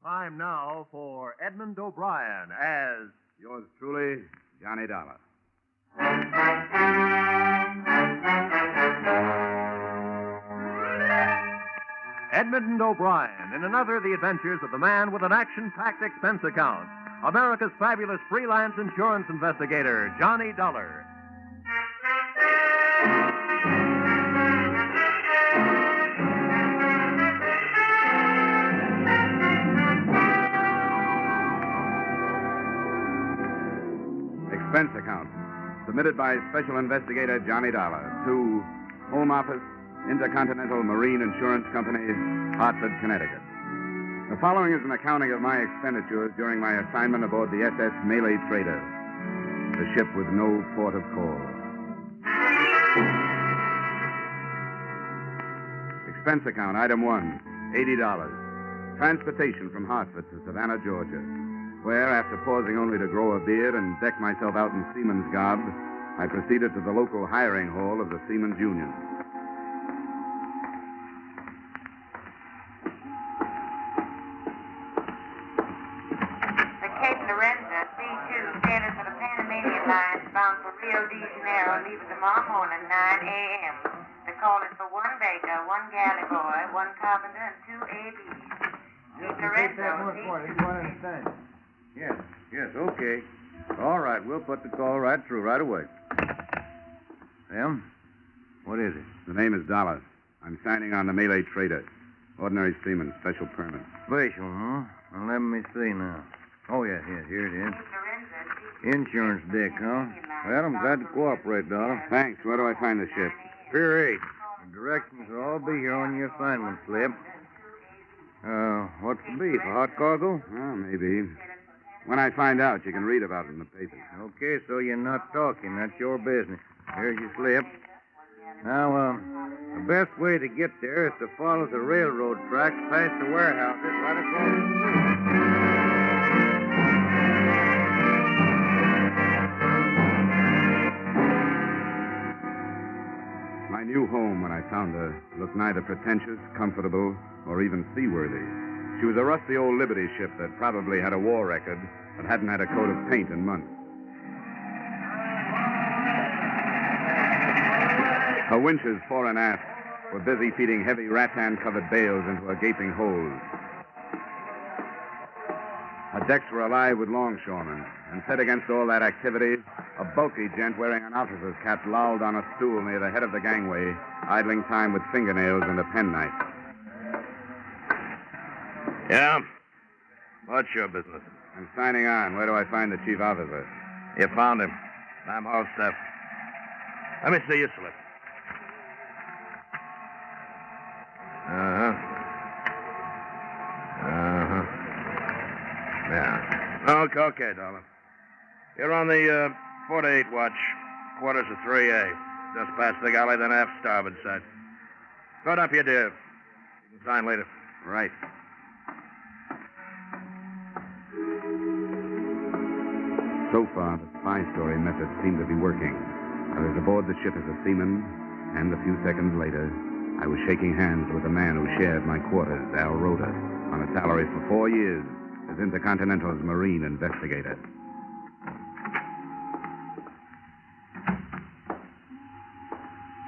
Time now for Edmund O'Brien as Yours truly, Johnny Dollar. Edmund O'Brien in another of the adventures of the man with an action-packed expense account, America's fabulous freelance insurance investigator, Johnny Dollar. Expense account. Submitted by Special Investigator Johnny Dollar to Home Office, Intercontinental Marine Insurance Company, Hartford, Connecticut. The following is an accounting of my expenditures during my assignment aboard the SS Malay Trader, the ship with no port of call. Expense account, item 1, $80. Transportation from Hartford to Savannah, Georgia, where, after pausing only to grow a beard and deck myself out in seaman's garb, I proceeded to the local hiring hall of the Seamen's Union. The Cape Lorenza, C2, sailors for the Panamanian line, bound for Rio de Janeiro, leaving tomorrow morning, 9 a.m. The call is for one baker, one galley boy, one carpenter, and 2 ABs. Cape Lorenza, C2. Yes, okay. All right, we'll put the call right through right away. Em, what is it? The name is Dollar. I'm signing on the Malay Trader. Ordinary seaman, special permit. Special, huh? Well, let me see now. Oh, yeah, here it is. Insurance deck, huh? Well, I'm glad to cooperate, Dollar. Thanks. Where do I find the ship? Pier 8. The directions will all be here on your assignment slip. What's the beef? A hot cargo? Well, maybe. When I find out, you can read about it in the papers. Okay, so you're not talking. That's your business. Here's your slip. Now, the best way to get there is to follow the railroad tracks past the warehouses right across the street. My new home, when I found her, looked neither pretentious, comfortable, or even seaworthy. She was a rusty old Liberty ship that probably had a war record, but hadn't had a coat of paint in months. Her winches, fore and aft, were busy feeding heavy rattan-covered bales into a gaping hold. Her decks were alive with longshoremen, and set against all that activity, a bulky gent wearing an officer's cap lolled on a stool near the head of the gangway, idling time with fingernails and a penknife. Yeah? What's your business? I'm signing on. Where do I find the chief officer? You found him. I'm all set. Let me see your slip. Yeah. Okay, Dollar. You're on the 4-8 watch, quarters of 3A. Just past the galley, then aft starboard side. Put up your div. You can sign later. Right. So far, the spy story method seemed to be working. I was aboard the ship as a seaman, and a few seconds later, I was shaking hands with the man who shared my quarters, Al Rhoda, on a salary for 4 years as Intercontinental's marine investigator.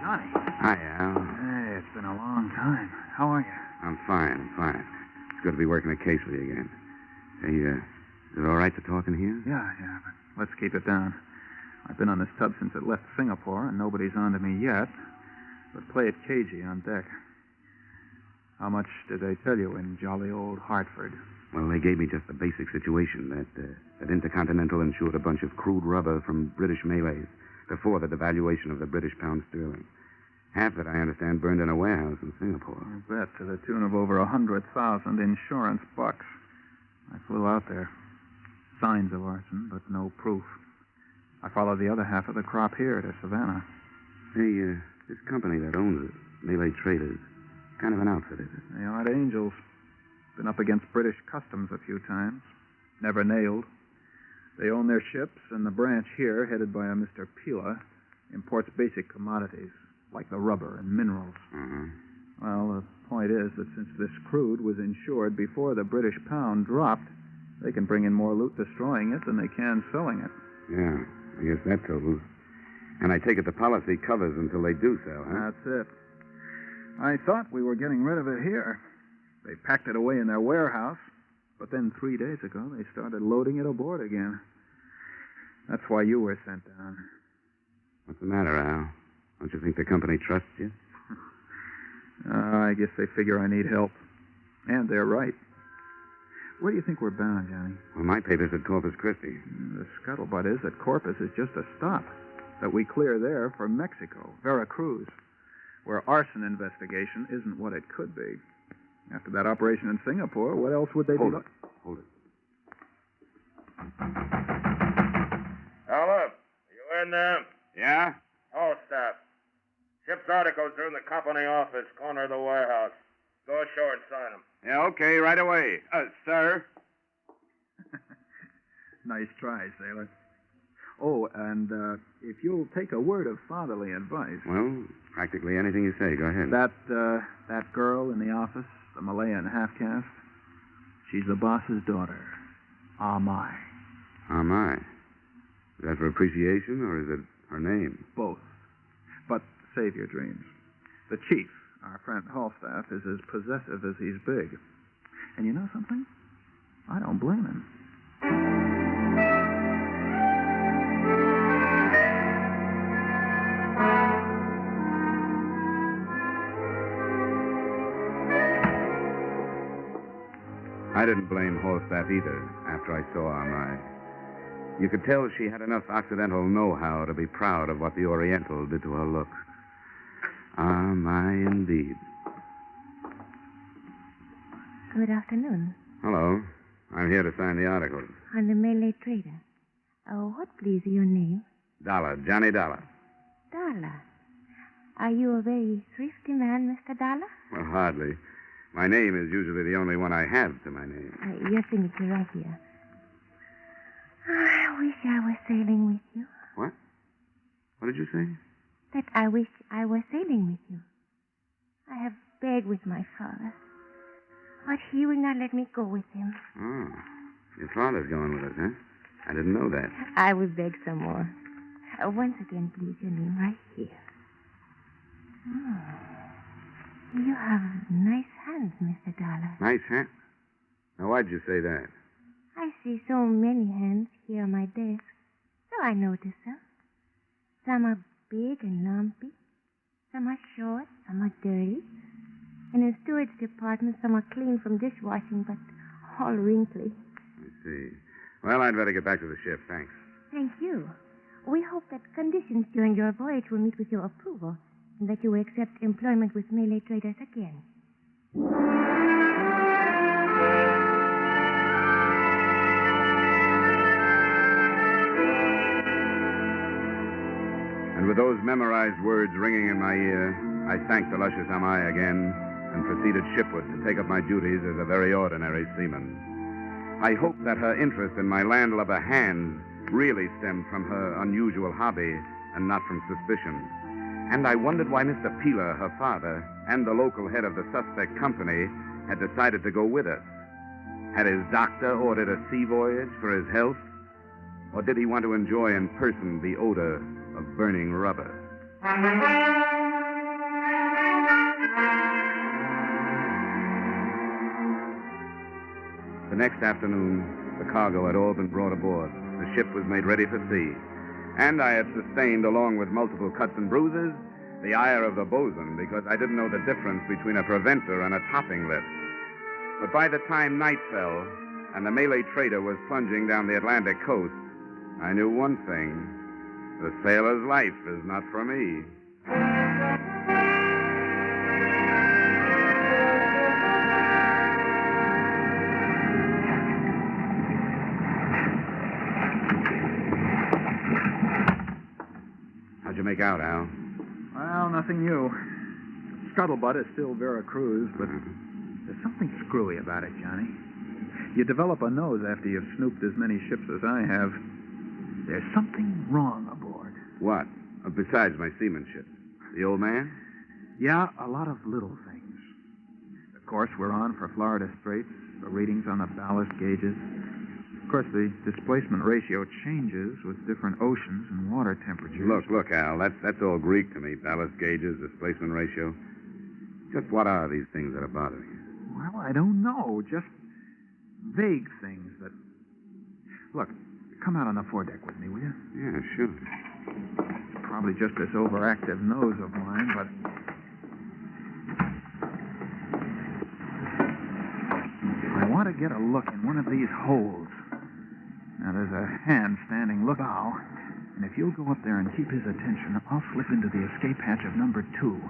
Johnny. Hi, Al. Hey, it's been a long time. How are you? I'm fine. It's good to be working a case with you again. Hey, is it all right to talk in here? Yeah, but let's keep it down. I've been on this tub since it left Singapore, and nobody's on to me yet. But play it cagey on deck. How much did they tell you in jolly old Hartford? Well, they gave me just the basic situation that Intercontinental insured a bunch of crude rubber from British Malays before the devaluation of the British pound sterling. Half that, I understand, burned in a warehouse in Singapore. I bet, to the tune of over 100,000 insurance bucks. I flew out there. Signs of arson, but no proof. I followed the other half of the crop here to Savannah. Hey, this company that owns it, Malay Traders, kind of an outfit, is it? They aren't angels. Been up against British customs a few times. Never nailed. They own their ships, and the branch here, headed by a Mr. Pila, imports basic commodities, like the rubber and minerals. Uh-huh. Well, the point is that since this crude was insured before the British pound dropped, they can bring in more loot destroying it than they can selling it. Yeah, I guess that totals. And I take it the policy covers until they do sell, huh? That's it. I thought we were getting rid of it here. They packed it away in their warehouse, but then 3 days ago they started loading it aboard again. That's why you were sent down. What's the matter, Al? Don't you think the company trusts you? I guess they figure I need help. And they're right. Where do you think we're bound, Johnny? Well, my paper's at Corpus Christi. The scuttlebutt is that Corpus is just a stop. That we clear there for Mexico, Veracruz, where arson investigation isn't what it could be. After that operation in Singapore, what else would they Hold be... it. Hold it. Hello. You in there? Yeah? All staff. Ship's articles are in the company office, corner of the warehouse. Go ashore and sign them. Yeah, okay, right away. Sir? Nice try, sailor. Oh, and if you'll take a word of fatherly advice... Well, practically anything you say. Go ahead. That girl in the office, the Malayan half-caste, she's the boss's daughter. My. My. Is that for appreciation, or is it her name? Both. But save your dreams. The chief, our friend Halstaff, is as possessive as he's big. And you know something? I don't blame him. I didn't blame Holstaff either after I saw Amai. You could tell she had enough Occidental know-how to be proud of what the Oriental did to her looks. Amai indeed. Good afternoon. Hello. I'm here to sign the articles. I'm the Malay trader. What, please, your name? Dollar, Johnny Dollar. Dollar. Are you a very thrifty man, Mr. Dollar? Well, hardly. My name is usually the only one I have to my name. Your signature right here. I wish I were sailing with you. What? What did you say? That I wish I were sailing with you. I have begged with my father, but he will not let me go with him. Oh, your father's going with us, huh? I didn't know that. I will beg some more. Once again, please, your name right here. You have nice hands, Mr. Dollar. Nice, huh? Now, why'd you say that? I see so many hands here on my desk, so I notice them. Some are big and lumpy. Some are short, some are dirty. And in steward's department, some are clean from dishwashing, but all wrinkly. I see. Well, I'd better get back to the ship. Thanks. Thank you. We hope that conditions during your voyage will meet with your approval, and that you will accept employment with Malay traders again. And with those memorized words ringing in my ear, I thanked the luscious Amai again and proceeded shipward to take up my duties as a very ordinary seaman. I hoped that her interest in my landlubber hands really stemmed from her unusual hobby and not from suspicion. And I wondered why Mr. Peeler, her father, and the local head of the suspect company had decided to go with us. Had his doctor ordered a sea voyage for his health? Or did he want to enjoy in person the odor of burning rubber? The next afternoon, the cargo had all been brought aboard. The ship was made ready for sea. And I had sustained, along with multiple cuts and bruises, the ire of the bosun because I didn't know the difference between a preventer and a topping lift. But by the time night fell and the Malay trader was plunging down the Atlantic coast, I knew one thing. The sailor's life is not for me. How'd you make out, Al? Well, nothing new. Scuttlebutt is still Veracruz, but there's something screwy about it, Johnny. You develop a nose after you've snooped as many ships as I have. There's something wrong aboard. What? Besides my seamanship. The old man? Yeah, a lot of little things. course we're on for Florida Straits, the readings on the ballast gauges. Of course, the displacement ratio changes with different oceans and water temperatures. Look, Al, that's all Greek to me. Ballast gauges, displacement ratio. Just what are these things that are bothering you? Well, I don't know. Just vague things that... Look, come out on the foredeck with me, will you? Yeah, sure. It's probably just this overactive nose of mine, but... I want to get a look in one of these holes. Now, there's a hand standing look bow, and if you'll go up there and keep his attention, I'll slip into the escape hatch of number 2.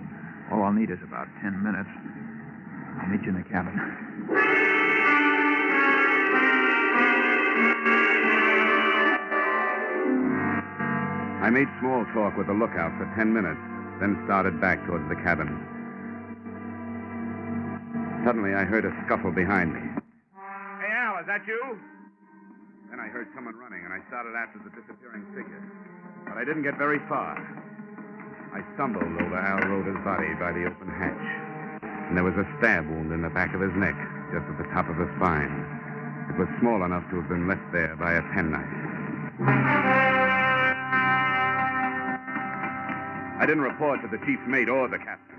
All I'll need is about 10 minutes. I'll meet you in the cabin. I made small talk with the lookout for 10 minutes, then started back towards the cabin. Suddenly, I heard a scuffle behind me. Hey, Al, is that you? Then I heard someone running, and I started after the disappearing figure. But I didn't get very far. I stumbled over Al Roda's body by the open hatch, and there was a stab wound in the back of his neck, just at the top of the spine. It was small enough to have been left there by a penknife. I didn't report to the chief's mate or the captain.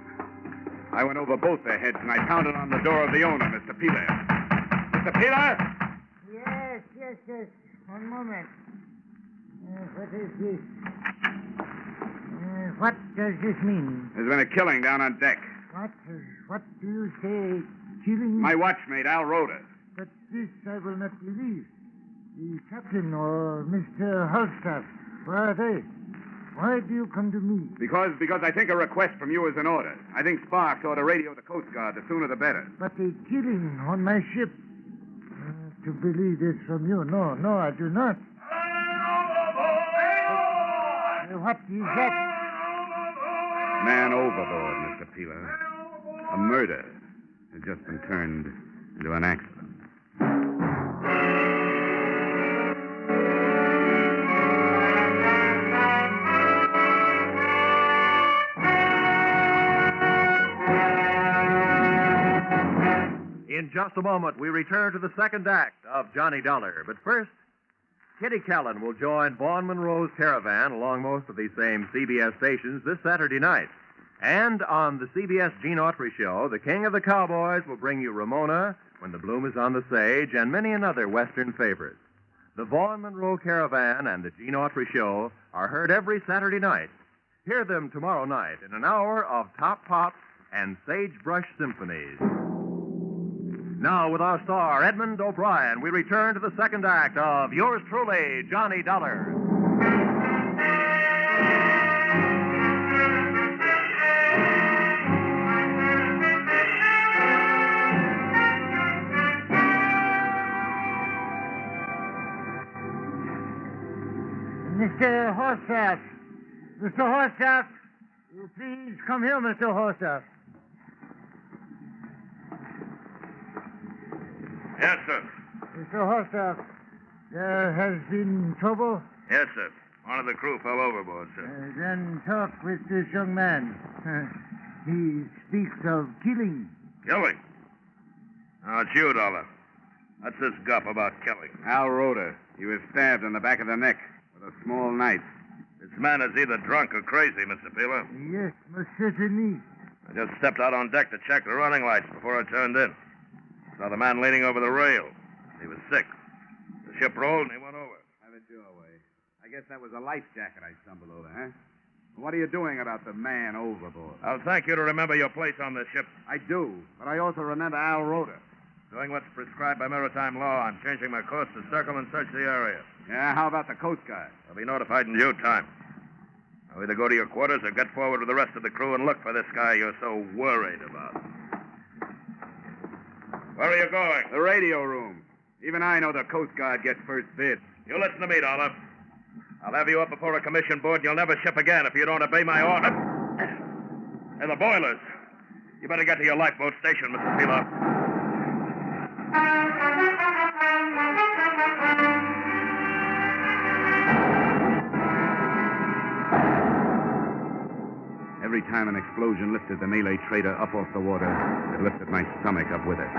I went over both their heads, and I pounded on the door of the owner, Mr. Peeler. Mr. Peeler? Yes. One moment. What is this? What does this mean? There's been a killing down on deck. What do you say? Killing? My watchmate, Al Roda. But this I will not believe. The captain or Mr. Holstaff, where are they? Why do you come to me? Because I think a request from you is in order. I think Sparks ought to radio the Coast Guard. The sooner the better. But a killing on my ship. To believe this from you. No, I do not. What is that? Man overboard, Mr. Peeler. A murder has just been turned into an accident. In just a moment, we return to the second act of Johnny Dollar. But first, Kitty Callan will join Vaughn Monroe's caravan along most of these same CBS stations this Saturday night. And on the CBS Gene Autry Show, the King of the Cowboys will bring you Ramona, When the Bloom is on the Sage, and many another Western favorites. The Vaughn Monroe Caravan and the Gene Autry Show are heard every Saturday night. Hear them tomorrow night in an hour of Top Pops and Sagebrush Symphonies. Now, with our star, Edmund O'Brien, we return to the second act of yours truly, Johnny Dollar. Mr. Horstaff. Mr. Horstaff. You please come here, Mr. Horstaff. Yes, sir. Mr. Horstaff, there has been trouble? Yes, sir. One of the crew fell overboard, sir. Then talk with this young man. He speaks of killing. Killing? No, it's you, Dollar. What's this guff about killing? Al Roda. He was stabbed in the back of the neck with a small knife. This man is either drunk or crazy, Mr. Peeler. Yes, most certainly. I just stepped out on deck to check the running lights before I turned in. Saw the man leaning over the rail. He was sick. The ship rolled and he went over. Have it your way. I guess that was a life jacket I stumbled over, huh? What are you doing about the man overboard? I'll thank you to remember your place on this ship. I do, but I also remember Al Roda. Doing what's prescribed by maritime law, I'm changing my course to circle and search the area. Yeah, how about the Coast Guard? I'll be notified in due time. I'll either go to your quarters or get forward with the rest of the crew and look for this guy you're so worried about. Where are you going? The radio room. Even I know the Coast Guard gets first bid. You listen to me, Dollar. I'll have you up before a commission board and you'll never ship again if you don't obey my order. Hey, the boilers. You better get to your lifeboat station, Mr. Peeler. Every time an explosion lifted the Malay trader up off the water, it lifted my stomach up with it.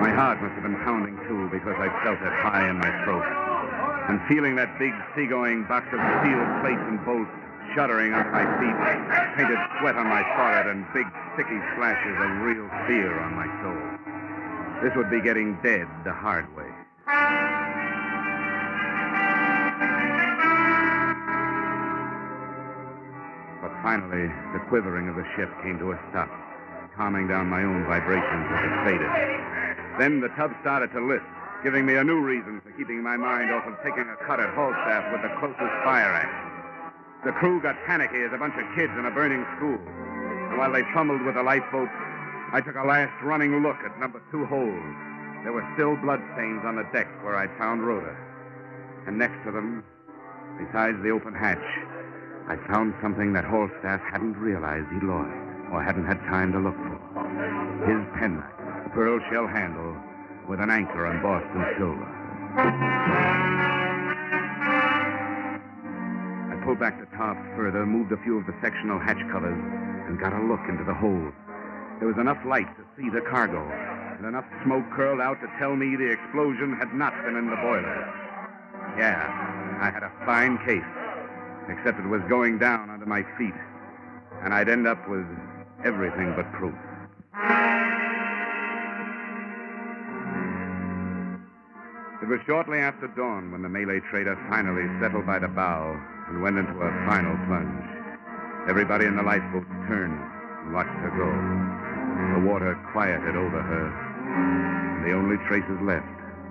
My heart must have been pounding, too, because I felt it high in my throat. And feeling that big seagoing box of steel plates and bolts shuddering under my feet, painted sweat on my forehead, and big, sticky splashes of real fear on my soul. This would be getting dead the hard way. But finally, the quivering of the ship came to a stop, calming down my own vibrations as it faded. Then the tub started to lift, giving me a new reason for keeping my mind off of taking a cut at Falstaff with the closest fire axe. The crew got panicky as a bunch of kids in a burning school. And while they fumbled with the lifeboats, I took a last running look at number 2 hold. There were still bloodstains on the deck where I'd found Rhoda. And next to them, besides the open hatch, I found something that Falstaff hadn't realized he'd lost or hadn't had time to look for. His penknife, pearl shell handle, with an anchor embossed in silver. I pulled back the top further, moved a few of the sectional hatch covers, and got a look into the hold. There was enough light to see the cargo, and enough smoke curled out to tell me the explosion had not been in the boiler. Yeah, I had a fine case, except it was going down under my feet, and I'd end up with everything but proof. It was shortly after dawn when the Malay trader finally settled by the bow and went into a final plunge. Everybody in the lifeboat turned and watched her go. The water quieted over her, and the only traces left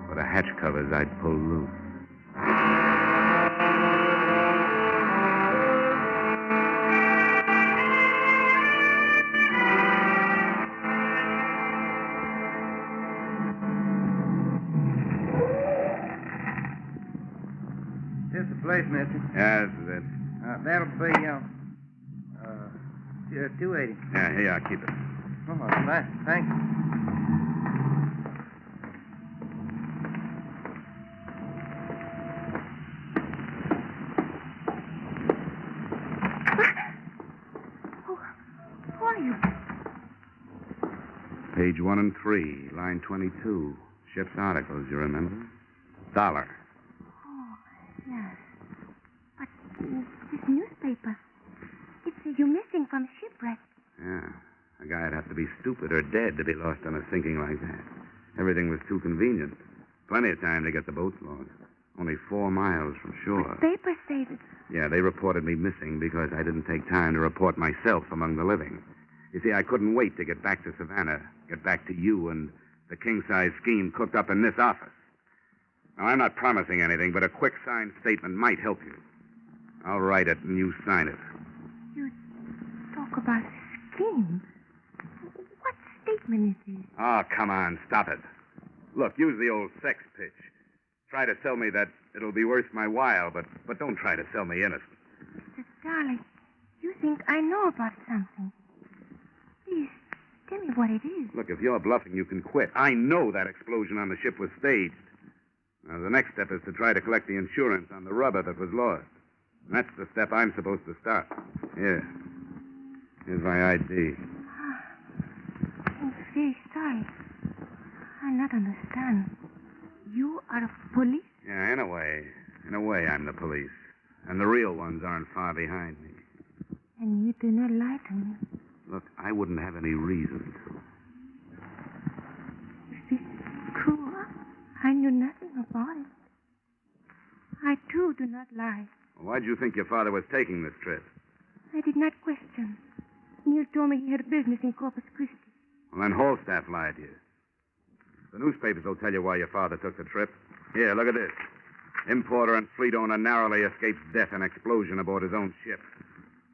were the hatch covers I'd pulled loose. This is the place, mister. Yeah, this is it. That'll be, 280. Yeah, here you are. Keep it. Oh, thanks. Who are you? Page 1 and 3, line 22. Ship's articles, you remember? $1. Oh, yes. But this newspaper, it says you're missing from shipwreck. Yeah. A guy'd have to be stupid or dead to be lost on a sinking like that. Everything was too convenient. Plenty of time to get the boats lost. Only 4 miles from shore. But papers say that... Yeah, they reported me missing because I didn't take time to report myself among the living. You see, I couldn't wait to get back to Savannah, get back to you and the king-size scheme cooked up in this office. Now, I'm not promising anything, but a quick signed statement might help you. I'll write it and you sign it. You talk about a scheme. What statement is this? Oh, come on, stop it. Look, use the old sex pitch. Try to sell me that it'll be worth my while, but don't try to sell me innocent. Mr. Darling, you think I know about something. Please, tell me what it is. Look, if you're bluffing, you can quit. I know that explosion on the ship was staged. Now, the next step is to try to collect the insurance on the rubber that was lost. And that's the step I'm supposed to start. Here. Here's my ID. I'm very sorry. I not understand. You are a police? Yeah, in a way. In a way, I'm the police. And the real ones aren't far behind me. And you do not lie to me. Look, I wouldn't have any reason to. If this is true, I knew nothing about it. I, too, do not lie. Well, why'd you think your father was taking this trip? I did not question. Neil told me he had a business in Corpus Christi. Well, then Halstaff lied to you. The newspapers will tell you why your father took the trip. Here, look at this. Importer and fleet owner narrowly escapes death in explosion aboard his own ship.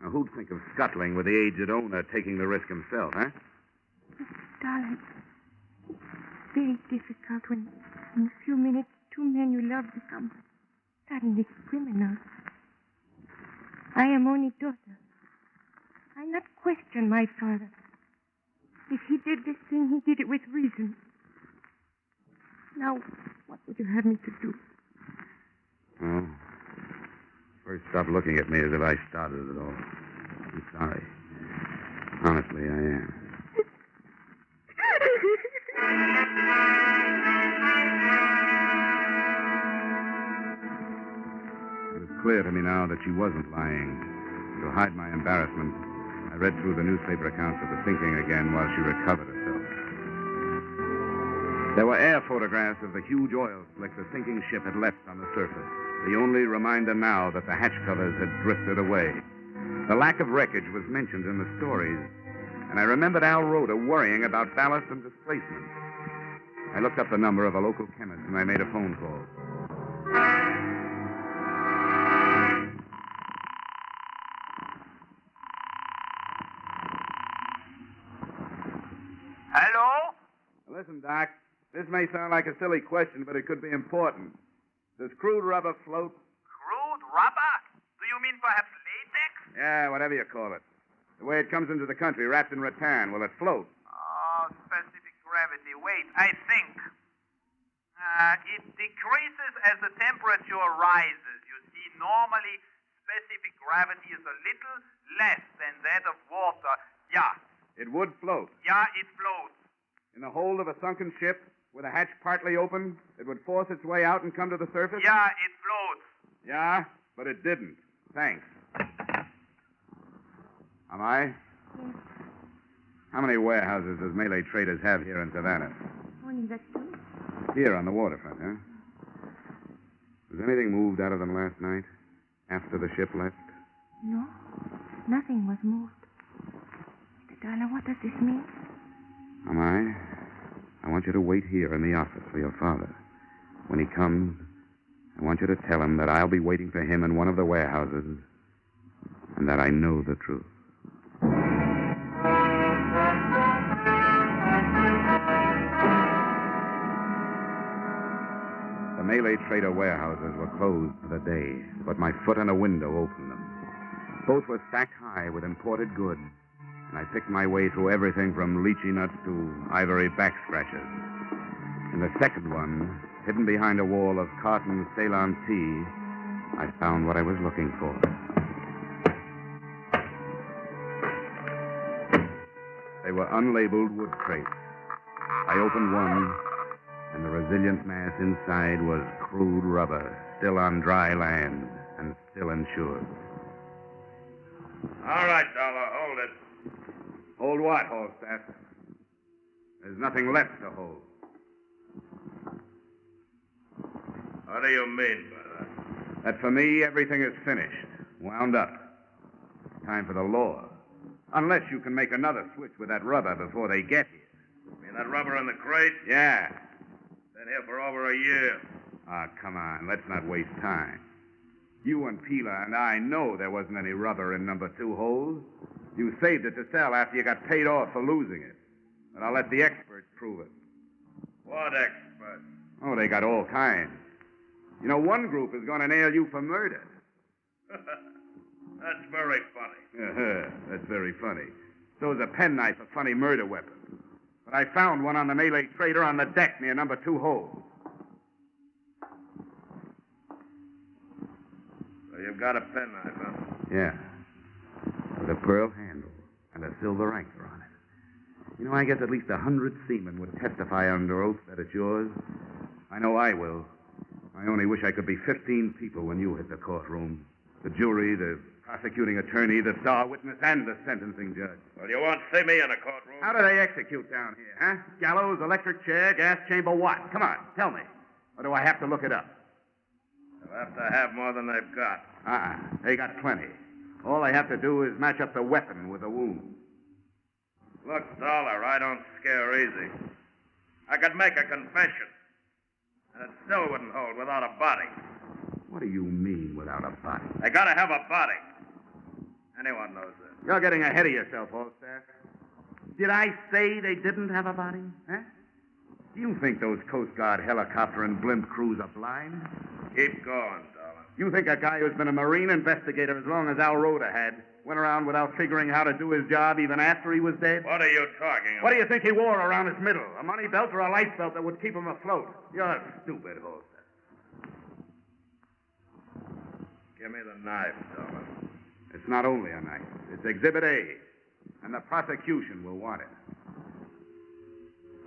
Now, who'd think of scuttling with the aged owner taking the risk himself, huh? Darling, it's very difficult when in a few minutes 2 men you love become suddenly criminals. I am only daughter. I not question my father. If he did this thing, he did it with reason. Now, what would you have me to do? Oh. First, stop looking at me as if I started it all. I'm sorry. clear to me now that she wasn't lying. To hide my embarrassment, I read through the newspaper accounts of the sinking again while she recovered herself. There were air photographs of the huge oil slick the sinking ship had left on the surface, the only reminder now that the hatch covers had drifted away. The lack of wreckage was mentioned in the stories, and I remembered Al Rhoda worrying about ballast and displacement. I looked up the number of a local chemist, and I made a phone call. Hello? Listen, Doc, this may sound like a silly question, but it could be important. Does crude rubber float? Crude rubber? Do you mean perhaps latex? Yeah, whatever you call it. The way it comes into the country, wrapped in rattan, will it float? Oh, specific gravity. Wait, I think. It decreases as the temperature rises. You see, normally specific gravity is a little less than that of water. Yeah. It would float. Yeah, it floats. In the hold of a sunken ship, with a hatch partly open, it would force its way out and come to the surface? Yeah, it floats. Yeah, but it didn't. Thanks. Am I? Yes. How many warehouses does Malay Traders have here in Savannah? Only the two. Here on the waterfront, huh? Was anything moved out of them last night? After the ship left? No, nothing was moved. Mr. Dollar, what does this mean? Am I want you to wait here in the office for your father. When he comes, I want you to tell him that I'll be waiting for him in one of the warehouses and that I know the truth. The Malay Trader warehouses were closed for the day, but my foot in a window opened them. Both were stacked high with imported goods, and I picked my way through everything from lychee nuts to ivory back scratchers. In the second one, hidden behind a wall of cotton Ceylon tea, I found what I was looking for. They were unlabeled wood crates. I opened one, and the resilient mass inside was crude rubber, still on dry land and still insured. All right, Dollar, hold it. Hold what, Holstaff? There's nothing left to hold. What do you mean by that? That for me, everything is finished, wound up. Time for the law. Unless you can make another switch with that rubber before they get here. You mean that rubber in the crate? Yeah. Been here for over a year. Ah, come on. Let's not waste time. You and Pila and I know there wasn't any rubber in number 2 hold. You saved it to sell after you got paid off for losing it. But I'll let the experts prove it. What expert? Oh, they got all kinds. You know, one group is going to nail you for murder. That's very funny. That's very funny. So is a penknife a funny murder weapon. But I found one on the Malay Trader on the deck near number 2 hold. So you've got a penknife, huh? Yeah. With a pearl handle and a silver anchor on it. You know, I guess at least 100 seamen would testify under oath that it's yours. I know I will. I only wish I could be 15 people when you hit the courtroom. The jury, the prosecuting attorney, the star witness, and the sentencing judge. Well, you won't see me in a courtroom. How do they execute down here, huh? Gallows, electric chair, gas chamber, what? Come on, tell me. Or do I have to look it up? They'll have to have more than they've got. They got plenty. All I have to do is match up the weapon with the wound. Look, Dollar, I don't scare easy. I could make a confession, and it still wouldn't hold without a body. What do you mean without a body? They gotta have a body. Anyone knows that. You're getting ahead of yourself, Falstaff. Did I say they didn't have a body? Huh? Do you think those Coast Guard helicopter and blimp crews are blind? Keep going, Dollar. You think a guy who's been a Marine investigator as long as Al Rhoda had went around without figuring how to do his job even after he was dead? What are you talking about? What do you think he wore around his middle? A money belt or a life belt that would keep him afloat? You're stupid, Falstaff. Give me the knife, Dollar. It's not only a knife. It's Exhibit A, and the prosecution will want it.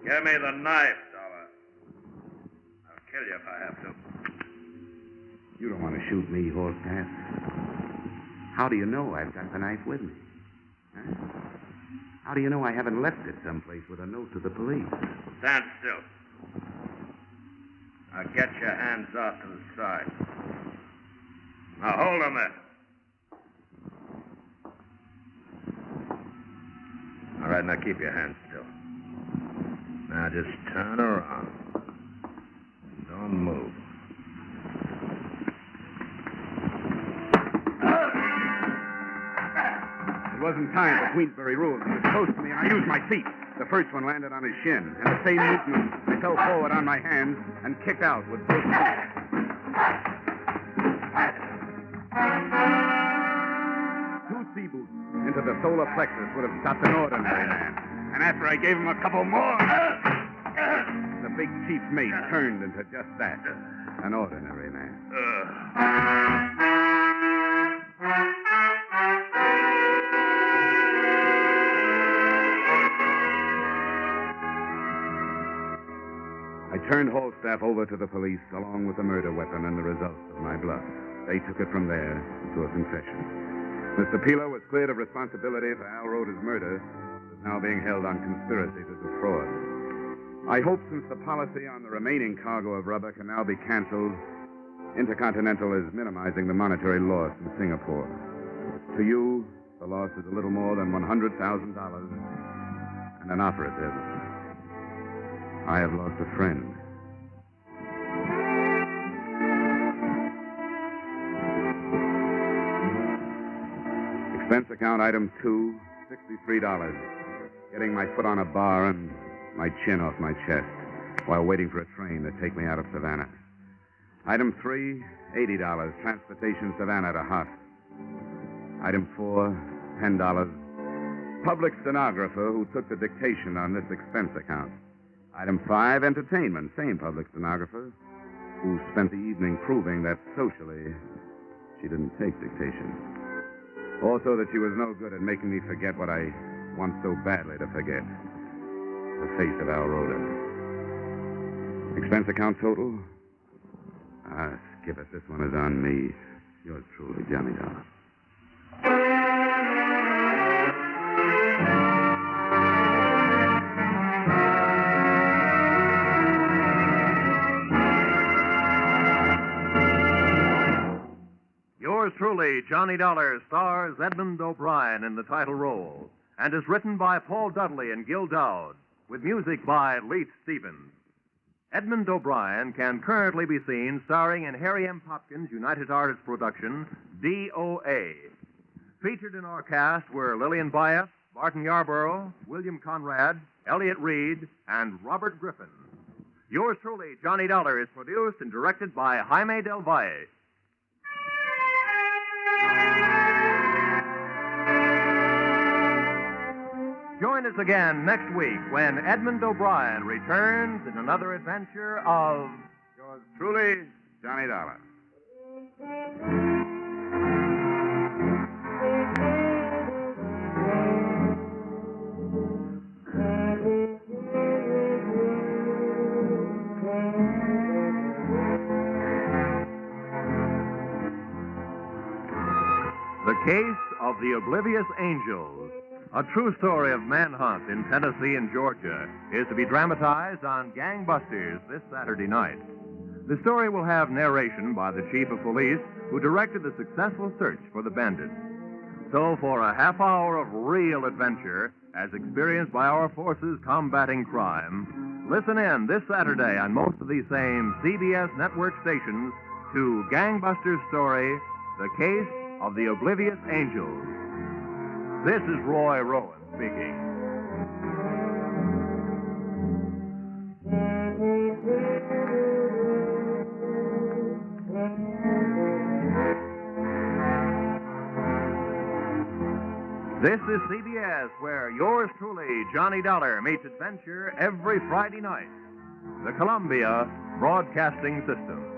Give me the knife, Dollar. I'll kill you if I have to. You don't want to shoot me, Falstaff. How do you know I've got the knife with me? Huh? How do you know I haven't left it someplace with a note to the police? Stand still. Now get your hands off to the side. Now hold them there. All right, now keep your hands still. Now just turn around. Don't move. It wasn't time for Queensbury rules. He was close to me, and I used my feet. The first one landed on his shin, and the same movement, I fell forward on my hands and kicked out with both feet. Two sea boots into the solar plexus would have stopped an ordinary man. And after I gave him a couple more, the big chief mate turned into just that, an ordinary man. I turned Falstaff over to the police along with the murder weapon and the results of my bluff. They took it from there to a confession. Mr. Peeler was cleared of responsibility for Al Roda's murder, but is now being held on conspiracy to defraud. I hope since the policy on the remaining cargo of rubber can now be canceled, Intercontinental is minimizing the monetary loss in Singapore. To you, the loss is a little more than $100,000 and an operative. I have lost a friend. Expense account item 2, $63. Getting my foot on a bar and my chin off my chest while waiting for a train to take me out of Savannah. Item 3, $80. Transportation Savannah to Hot. Item 4, $10. Public stenographer who took the dictation on this expense account. Item 5, entertainment. Same public stenographer who spent the evening proving that socially she didn't take dictation. Also that she was no good at making me forget what I want so badly to forget. The face of Al Roda. Expense account total? Skip it. This one is on me. Yours truly, Johnny Dollar. Yours truly, Johnny Dollar, stars Edmund O'Brien in the title role and is written by Paul Dudley and Gil Dowd, with music by Leith Stevens. Edmund O'Brien can currently be seen starring in Harry M. Popkin's United Artists production, D.O.A. Featured in our cast were Lillian Bayef, Barton Yarborough, William Conrad, Elliott Reed, and Robert Griffin. Yours truly, Johnny Dollar, is produced and directed by Jaime Del Valle. Join us again next week when Edmund O'Brien returns in another adventure of... Yours truly, Johnny Dollar. The Case of the Oblivious Angels, a true story of manhunt in Tennessee and Georgia, is to be dramatized on Gangbusters this Saturday night. The story will have narration by the chief of police who directed the successful search for the bandits. So for a half hour of real adventure, as experienced by our forces combating crime, listen in this Saturday on most of these same CBS network stations to Gangbusters' story, The Case of the Oblivious Angels. This is Roy Rowan speaking. This is CBS, where yours truly, Johnny Dollar, meets adventure every Friday night. The Columbia Broadcasting System.